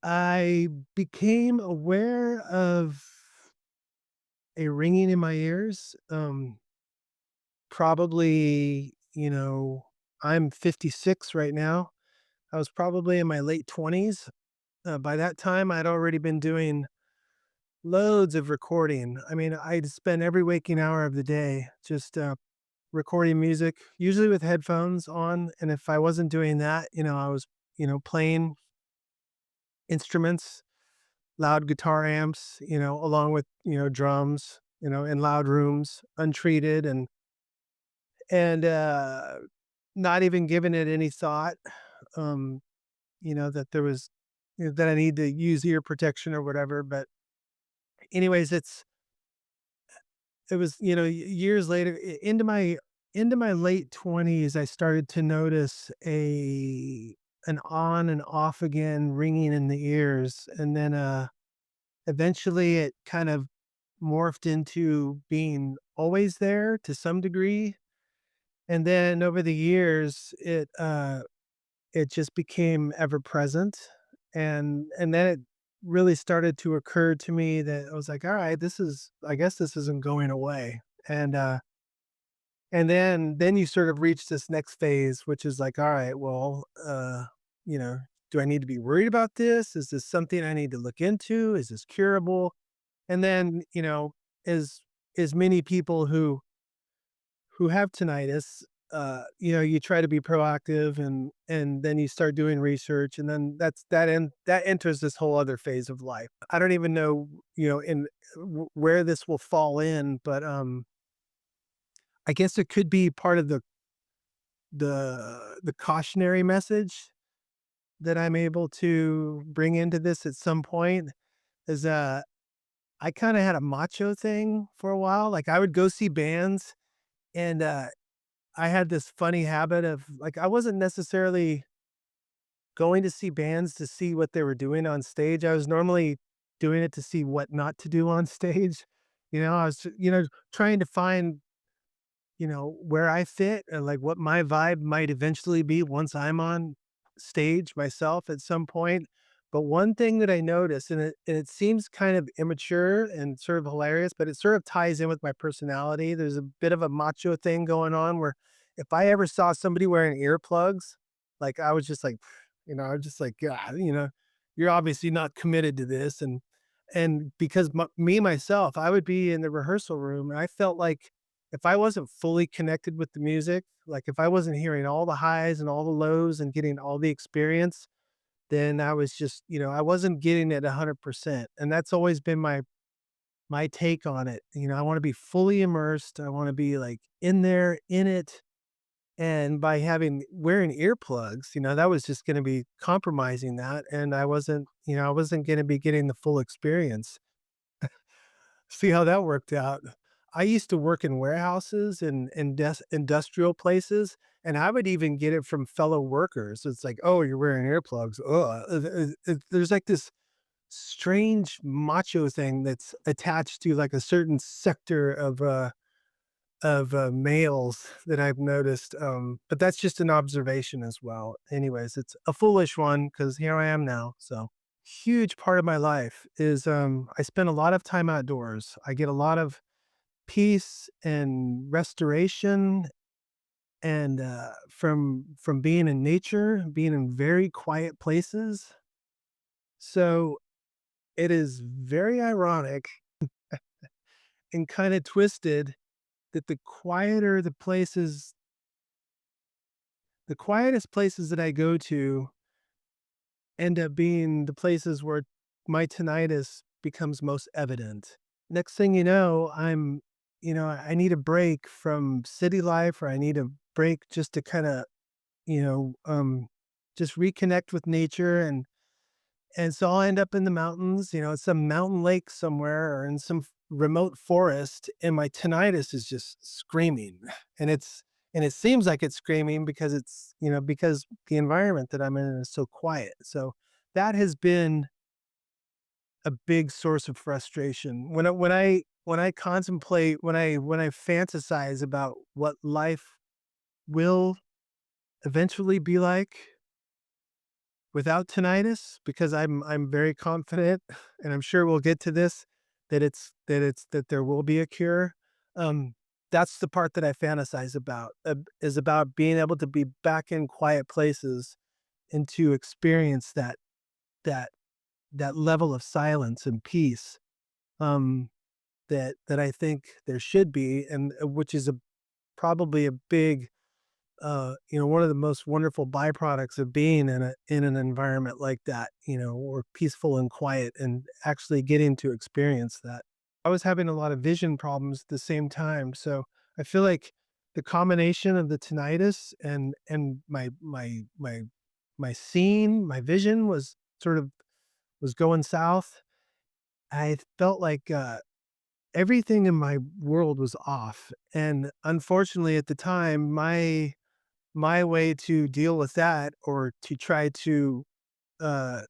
I became aware of a ringing in my ears. Probably, I'm 56 right now. I was probably in my late 20s. By that time, I'd already been doing loads of recording. I mean, I'd spend every waking hour of the day just recording music, usually with headphones on. And if I wasn't doing that, I was, playing instruments, loud guitar amps, along with, drums, in loud rooms, untreated and not even giving it any thought, um, that there was that I need to use ear protection or whatever. But anyways, it was, years later into my late 20s, I started to notice an on and off again ringing in the ears. And then eventually it kind of morphed into being always there to some degree. And then over the years, it just became ever present. And then it really started to occur to me that I was like, all right, I guess this isn't going away. And then you sort of reach this next phase, which is like, all right, well, you know, do I need to be worried about this? Is this something I need to look into? Is this curable? And then, as many people who have tinnitus, you try to be proactive and then you start doing research, and then that enters this whole other phase of life. I don't even know, in where this will fall in, but I guess it could be part of the cautionary message that I'm able to bring into this at some point is I kind of had a macho thing for a while. Like I would go see bands and I had this funny habit of like I wasn't necessarily going to see bands to see what they were doing on stage. I was normally doing it to see what not to do on stage. I was, trying to find, where I fit and like what my vibe might eventually be once I'm on stage myself at some point. But one thing that I noticed, and it seems kind of immature and sort of hilarious, but it sort of ties in with my personality. There's a bit of a macho thing going on where if I ever saw somebody wearing earplugs, like I was just like, I was just like, God, you're obviously not committed to this. And because me myself, I would be in the rehearsal room and I felt like if I wasn't fully connected with the music, like if I wasn't hearing all the highs and all the lows and getting all the experience, then I was just, I wasn't getting it 100%. And that's always been my take on it. I want to be fully immersed. I want to be like in there, in it. And by wearing earplugs, that was just going to be compromising that. And I wasn't going to be getting the full experience. See how that worked out. I used to work in warehouses and industrial places, and I would even get it from fellow workers. It's like, "Oh, you're wearing earplugs. Ugh." There's like this strange macho thing that's attached to like a certain sector of males that I've noticed. But that's just an observation as well. Anyways, it's a foolish one because here I am now. So huge part of my life is I spend a lot of time outdoors. I get a lot of peace and restoration and from being in nature, being in very quiet places. So it is very ironic and kind of twisted that the quietest places that I go to end up being the places where my tinnitus becomes most evident. Next thing you know, I need a break from city life, or I need a break just to kind of, you know, um, just reconnect with nature. And so I'll end up in the mountains, some mountain lake somewhere or in some remote forest, and my tinnitus is just screaming. And it seems like it's screaming because because the environment that I'm in is so quiet. So that has been a big source of frustration. When I contemplate, when I fantasize about what life will eventually be like without tinnitus, because I'm very confident, and I'm sure we'll get to this, that there will be a cure. Um, that's the part that I fantasize about, is about being able to be back in quiet places and to experience that that level of silence and peace, um, that I think there should be, and which is probably a big, one of the most wonderful byproducts of being in an environment like that, or peaceful and quiet, and actually getting to experience that. I was having a lot of vision problems at the same time, so I feel like the combination of the tinnitus and my seeing, my vision was going south. I felt like everything in my world was off, and unfortunately, at the time, my way to deal with that, or to try to, uh,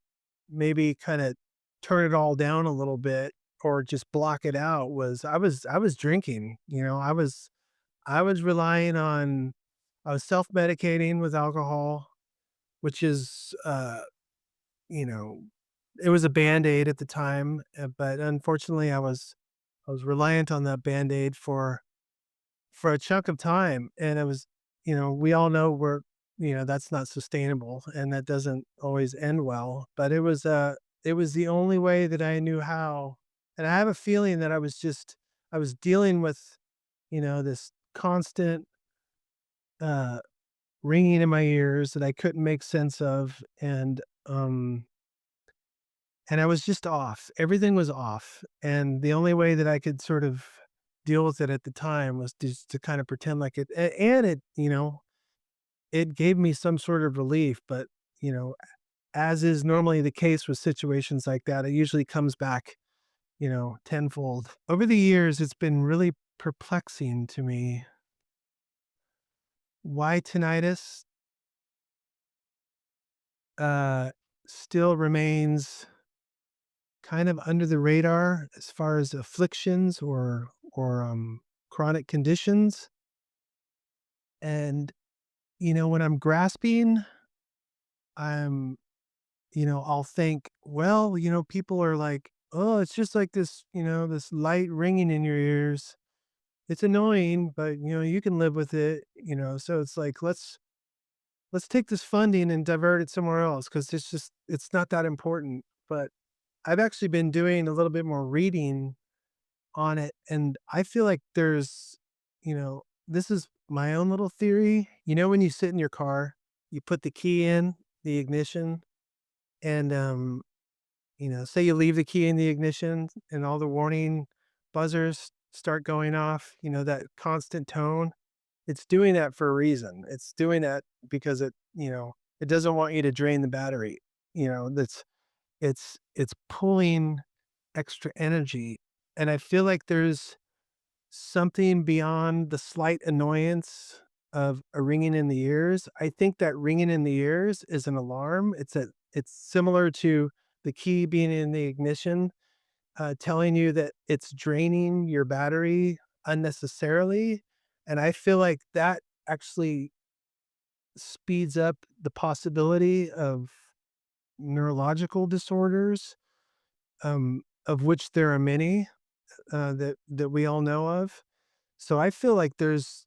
maybe kinda turn it all down a little bit, or just block it out, was I was drinking, I was relying on I was self-medicating with alcohol, which is, you know, it was a Band-Aid at the time, but unfortunately, I was reliant on that Band-Aid for a chunk of time, and it was, we all know that's not sustainable, and that doesn't always end well, but it was the only way that I knew how, and I have a feeling that I was dealing with, this constant, uh, ringing in my ears that I couldn't make sense of, and I was just off. Everything was off, and the only way that I could sort of deal with it at the time was just to kind of pretend like and it gave me some sort of relief, but, you know, as is normally the case with situations like that, it usually comes back, tenfold. Over the years, it's been really perplexing to me why tinnitus, uh, still remains kind of under the radar as far as afflictions or chronic conditions. And, when I'm grasping, I'm, I'll think, well, people are like, oh, it's just like this, this light ringing in your ears. It's annoying, but you can live with it, so it's like, let's take this funding and divert it somewhere else, because it's not that important. But I've actually been doing a little bit more reading on it, and I feel like this is my own little theory. When you sit in your car, you put the key in the ignition, and, say you leave the key in the ignition and all the warning buzzers start going off, that constant tone. It's doing that for a reason. It's doing that because it doesn't want you to drain the battery. It's pulling extra energy. And I feel like there's something beyond the slight annoyance of a ringing in the ears. I think that ringing in the ears is an alarm. It's similar to the key being in the ignition, telling you that it's draining your battery unnecessarily. And I feel like that actually speeds up the possibility of neurological disorders, of which there are many, that we all know of. So I feel like there's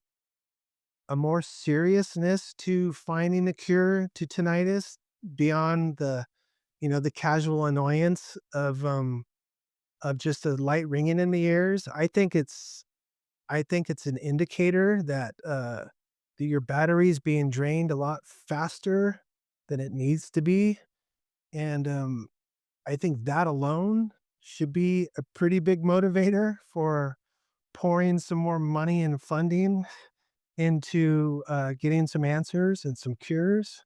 a more seriousness to finding a cure to tinnitus beyond the casual annoyance of just a light ringing in the ears. I think it's an indicator that your battery's being drained a lot faster than it needs to be, and, I think that alone should be a pretty big motivator for pouring some more money and funding into, getting some answers and some cures.